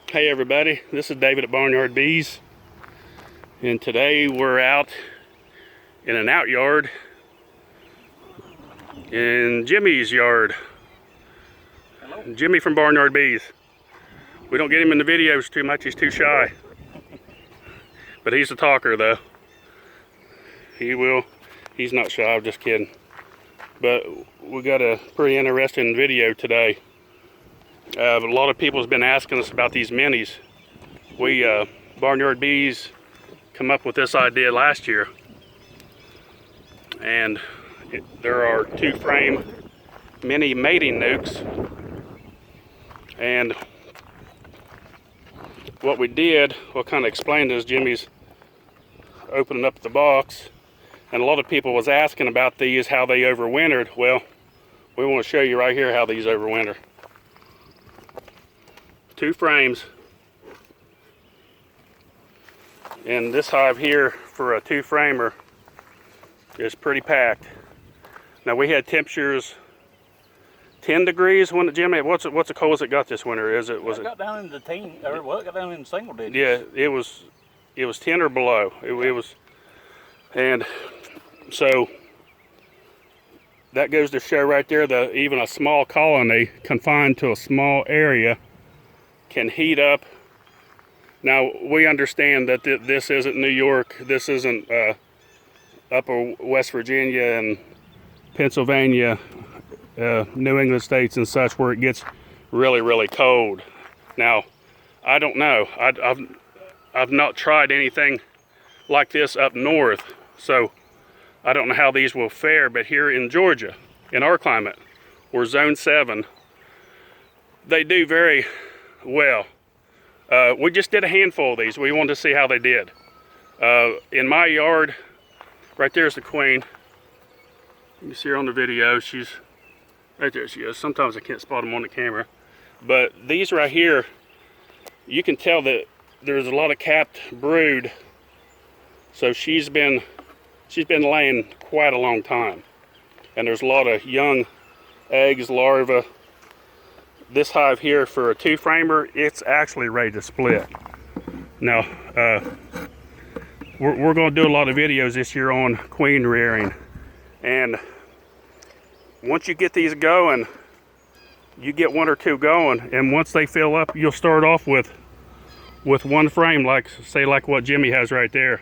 Hey everybody, this is David at Barnyard Bees, and today we're out in an out yard in Jimmy's yard. Hello. Jimmy from Barnyard Bees. We don't get him in the videos too much, he's too shy. But he's a talker though. He's not shy, I'm just kidding. But we got a pretty interesting video today. A lot of people have been asking us about these minis. We, Barnyard Bees, come up with this idea last year. And there are 2-frame mini mating nucs. And what we did, what kind of explained is Jimmy's opening up the box. And a lot of people was asking about these, how they overwintered. Well, we want to show you right here how these overwinter. 2 frames, and this hive here for a 2-framer is pretty packed. Now we had temperatures 10 degrees when Jimmy, what's the coldest it got this winter? It got down in the teen, or well, it got down in single digits. Yeah, it was 10 or below. It was, and so that goes to show right there that even a small colony confined to a small area can heat up. Now we understand that this isn't New York, this isn't upper West Virginia and Pennsylvania, New England states and such, where it gets really cold. Now I don't know, I've not tried anything like this up north, so I don't know how these will fare. But here in Georgia, in our climate, we're zone 7, they do very well. We just did a handful of these. We wanted to see how they did. In my yard, right there's the queen. You can see her on the video. She's right there. She is. Sometimes I can't spot them on the camera. But these right here, you can tell that there's a lot of capped brood. So she's been laying quite a long time. And there's a lot of young eggs, larvae. This hive here for a 2-framer, it's actually ready to split. Now, we're going to do a lot of videos this year on queen rearing. And once you get these going, you get 1 or 2 going, and once they fill up, you'll start off with 1 frame, like what Jimmy has right there.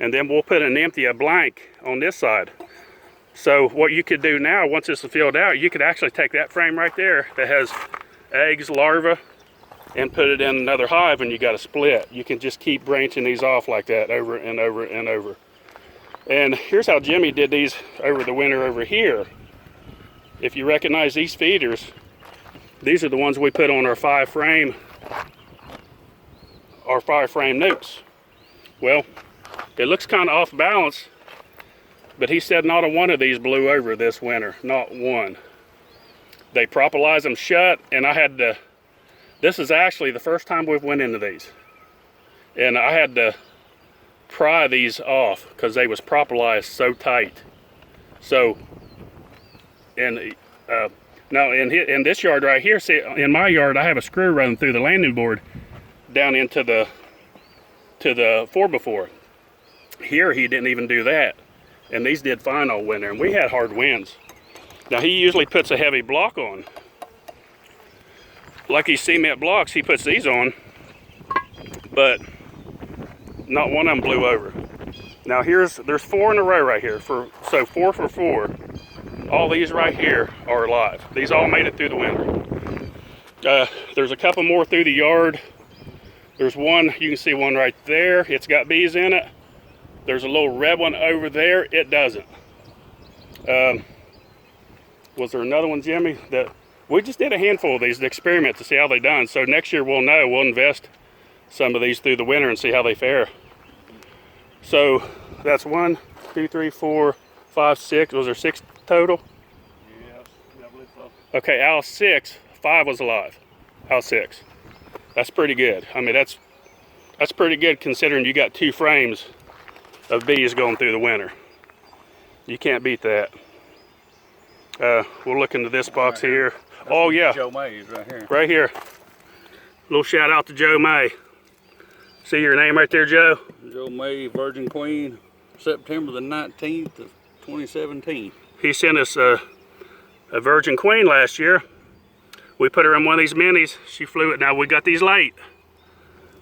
And then we'll put an empty, a blank on this side. So what you could do now, once it's filled out, you could actually take that frame right there that has eggs, larvae, and put it in another hive, and you got a split. You can just keep branching these off like that over and over and over. And here's how Jimmy did these over the winter over here. If you recognize these feeders, these are the ones we put on our 5-frame nucs. Well, it looks kind of off balance, but he said not a one of these blew over this winter, not one. They propolized them shut, and I had to, this is actually the first time we've went into these. And I had to pry these off because they was propolized so tight. So, and now in this yard right here, see, in my yard, I have a screw running through the landing board down into the 4x4. Here, he didn't even do that. And these did fine all winter, and we had hard winds. Now he usually puts a heavy block on. Like these cement blocks, he puts these on, but not one of them blew over. Now there's 4 in a row right here, so 4 for 4. All these right here are alive. These all made it through the winter. There's a couple more through the yard. There's one, you can see one right there. It's got bees in it. There's a little red one over there. It doesn't. Was there another one, Jimmy? That we just did a handful of these to experiment to see how they done. So next year we'll know. We'll invest some of these through the winter and see how they fare. So that's 1, 2, 3, 4, 5, 6. Was there 6 total? Yes, I believe so. Okay, out of 6, 5 was alive. Out of 6. That's pretty good. I mean, that's pretty good considering you got 2 frames of bees going through the winter. You can't beat that. We'll look into this box here. That's Oh yeah. Joe Mays right here. Right here. Little shout out to Joe May. See your name right there, Joe? Joe May, Virgin Queen, September the 19th of 2017. He sent us a Virgin Queen last year. We put her in one of these minis. She flew it. Now we got these late.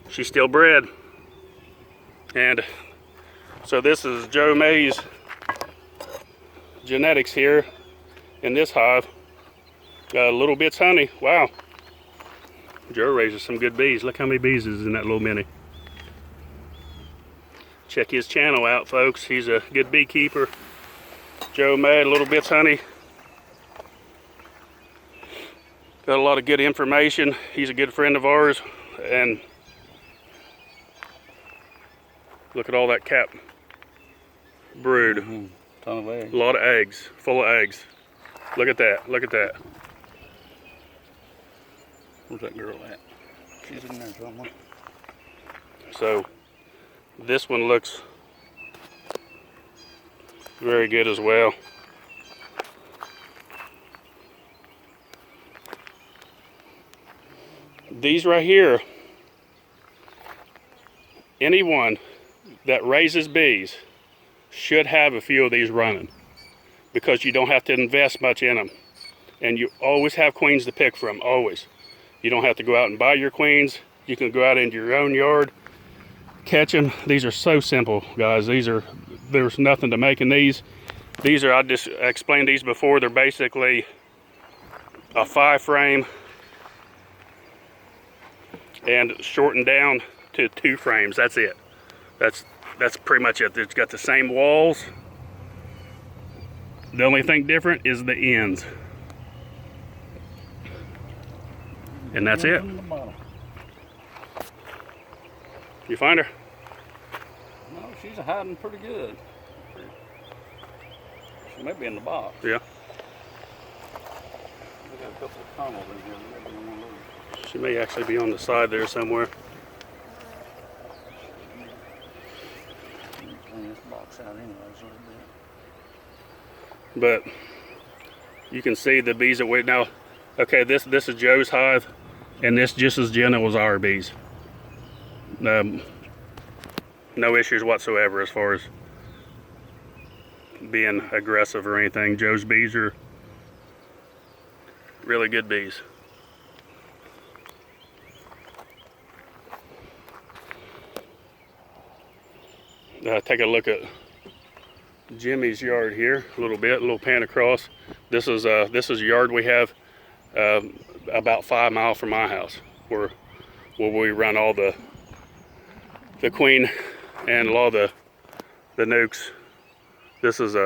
She's still bred. And so this is Joe May's genetics here in this hive. Little bits honey. Wow. Joe raises some good bees. Look how many bees is in that little mini. Check his channel out, folks. He's a good beekeeper. Joe May, Little Bits Honey. Got a lot of good information. He's a good friend of ours. And look at all that cap brood. Ton of eggs. A lot of eggs, full of eggs. Look at that, look at that. Where's that girl at? She's in there somewhere. So this one looks very good as well. These right here, anyone that raises bees should have a few of these running, because you don't have to invest much in them, and you always have queens to pick from, always. You don't have to go out and buy your queens. You can go out into your own yard, catch them. These are so simple, guys. There's nothing to make in these. These are, I just explained these before, they're basically a 5 frame and shortened down to 2 frames. That's it. That's pretty much it. It's got the same walls. The only thing different is the ends. And that's it. You find her? No, she's hiding pretty good. She may be in the box. Yeah. We got a couple of tunnels in here. Maybe in one of those. She may actually be on the side there somewhere. Clean this box out anyways a little bit. But you can see the bees that we now. Okay, this is Joe's hive, and this just as gentle as our bees. No issues whatsoever as far as being aggressive or anything. Joe's bees are really good bees. Take a look at Jimmy's yard here a little bit, a little pan across. This is a yard we have about 5 miles from my house, where we run all the queen and a lot of the nucs. This is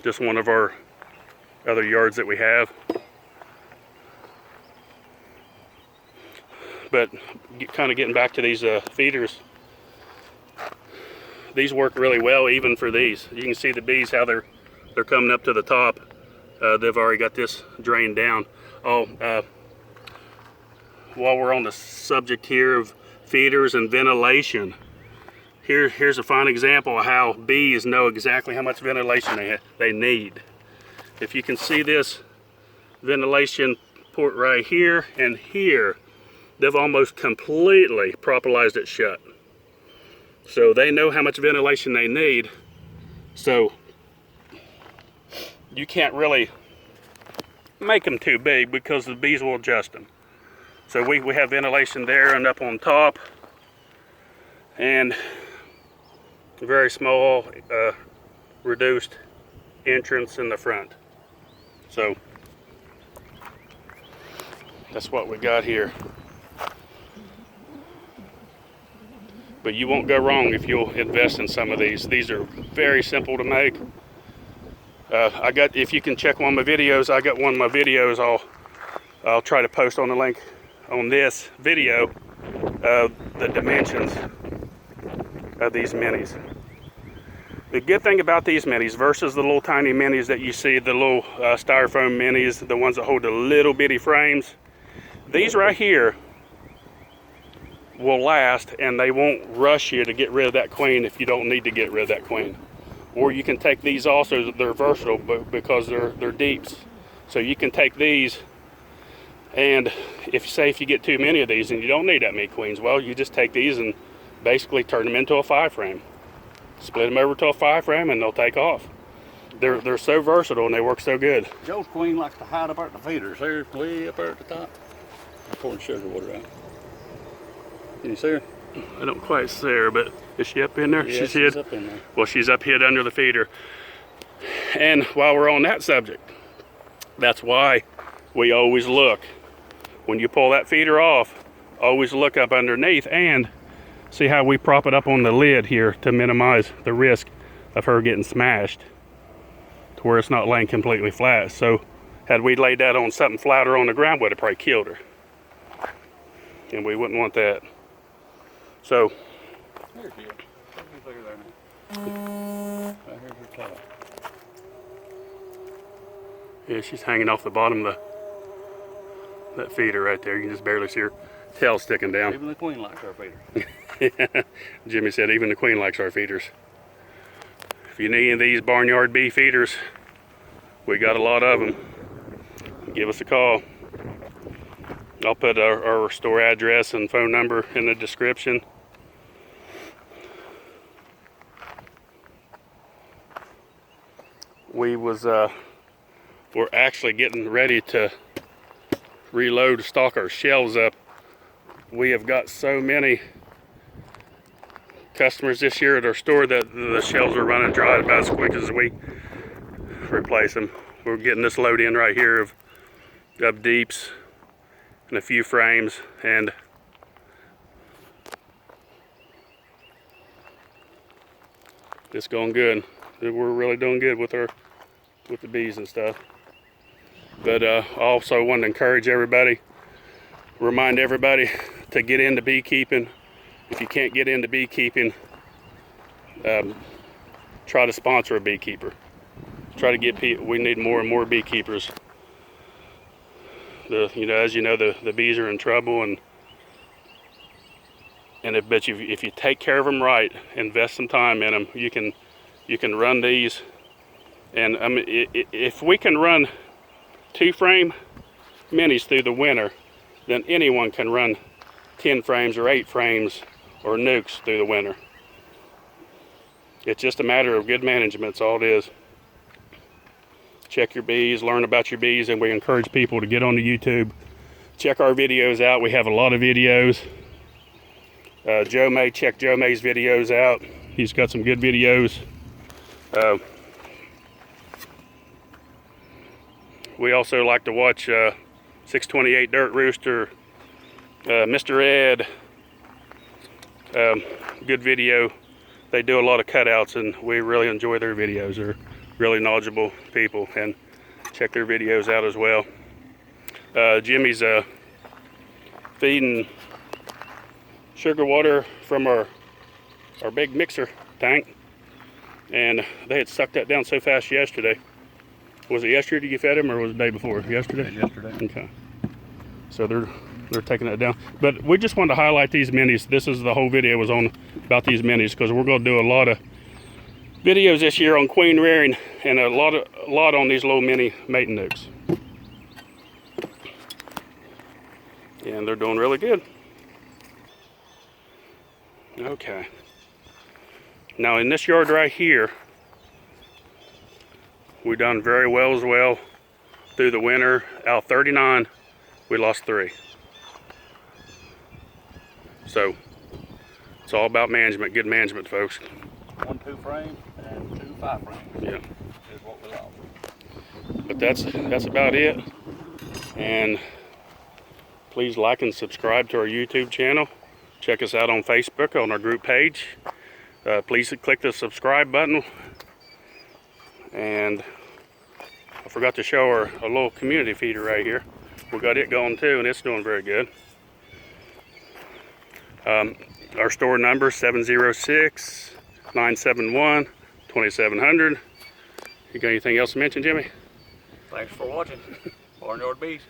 just one of our other yards that we have. But kind of getting back to these feeders, these work really well even for these. You can see the bees, how they're coming up to the top. They've already got this drained down. While we're on the subject here of feeders and ventilation, here's a fine example of how bees know exactly how much ventilation they need. If you can see this ventilation port right here and here, they've almost completely propolized it shut. So they know how much ventilation they need. So you can't really make them too big because the bees will adjust them. So we have ventilation there and up on top, and very small reduced entrance in the front. So that's what we got here. But you won't go wrong if you'll invest in some of these. These are very simple to make. If you can check one of my videos, I got one of my videos I'll try to post on the link on this video of the dimensions of these minis. The good thing about these minis versus the little tiny minis that you see, the little styrofoam minis, the ones that hold the little bitty frames, these right here will last, and they won't rush you to get rid of that queen if you don't need to get rid of that queen. Or you can take these also, they're versatile because they're deeps. So you can take these And if you get too many of these and you don't need that many queens, well, you just take these and basically turn them into a 5-frame. Split them over to a 5-frame and they'll take off. They're so versatile and they work so good. Joe's queen likes to hide up at the feeders. There's way up there at the top. I'm pouring sugar water out. Can you see her? I don't quite see her, but is she up in there? Yeah, she's hid. Up in there. Well, she's up hid under the feeder. And while we're on that subject, that's why we always look. When you pull that feeder off, always look up underneath and see how we prop it up on the lid here to minimize the risk of her getting smashed to where it's not laying completely flat. So had we laid that on something flatter on the ground, would have probably killed her. And we wouldn't want that. So there she is. Right here's her tail. yeah, she's hanging off the bottom of that feeder right there. You can just barely see her tail sticking down. Even the queen likes our feeder. Jimmy said even the queen likes our feeders. If you need any of these Barnyard bee feeders, we got a lot of them. Give us a call. I'll put our store address and phone number in the description. We're actually getting ready to reload, stock our shelves up. We have got so many customers this year at our store that the shelves are running dry about as quick as we replace them. We're getting this load in right here of deeps and a few frames, and it's going good. We're really doing good with the bees and stuff. But I also want to encourage everybody, remind everybody to get into beekeeping. If you can't get into beekeeping, try to sponsor a beekeeper. Try to get people. We need more and more beekeepers. As you know, the bees are in trouble, and if you take care of them right, invest some time in them, you can run these. And I mean, if we can run 2-frame minis through the winter, then anyone can run 10 frames or 8 frames or nucs through the winter. It's just a matter of good management. That's all it is. Check your bees, learn about your bees, and we encourage people to get on the YouTube. Check our videos out. We have a lot of videos. Check Joe May's videos out. He's got some good videos. We also like to watch 628 Dirt Rooster, Mr. Ed. Good video. They do a lot of cutouts, and we really enjoy their videos. They're really knowledgeable people, and check their videos out as well. Jimmy's feeding sugar water from our big mixer tank, and they had sucked that down so fast yesterday. Was it yesterday you fed him, or was it the day before? Yesterday? Yesterday. Okay. So they're taking that down. But we just wanted to highlight these minis. This is the whole video was on about these minis, because we're going to do a lot of videos this year on queen rearing, and a lot on these little mini mating nucs. And they're doing really good. Okay. Now in this yard right here, we done very well as well through the winter. Out 39, we lost 3. So it's all about management, good management, folks. 1 2-frame and 2 5-frames. Yeah. Is what we lost. But that's about it. And please like and subscribe to our YouTube channel. Check us out on Facebook on our group page. Please click the subscribe button. And I forgot to show our a little community feeder right here. We got it going too, and it's doing very good. Our store number 706-971-2700. You got anything else to mention, Jimmy? Thanks for watching. Barnyard Bees.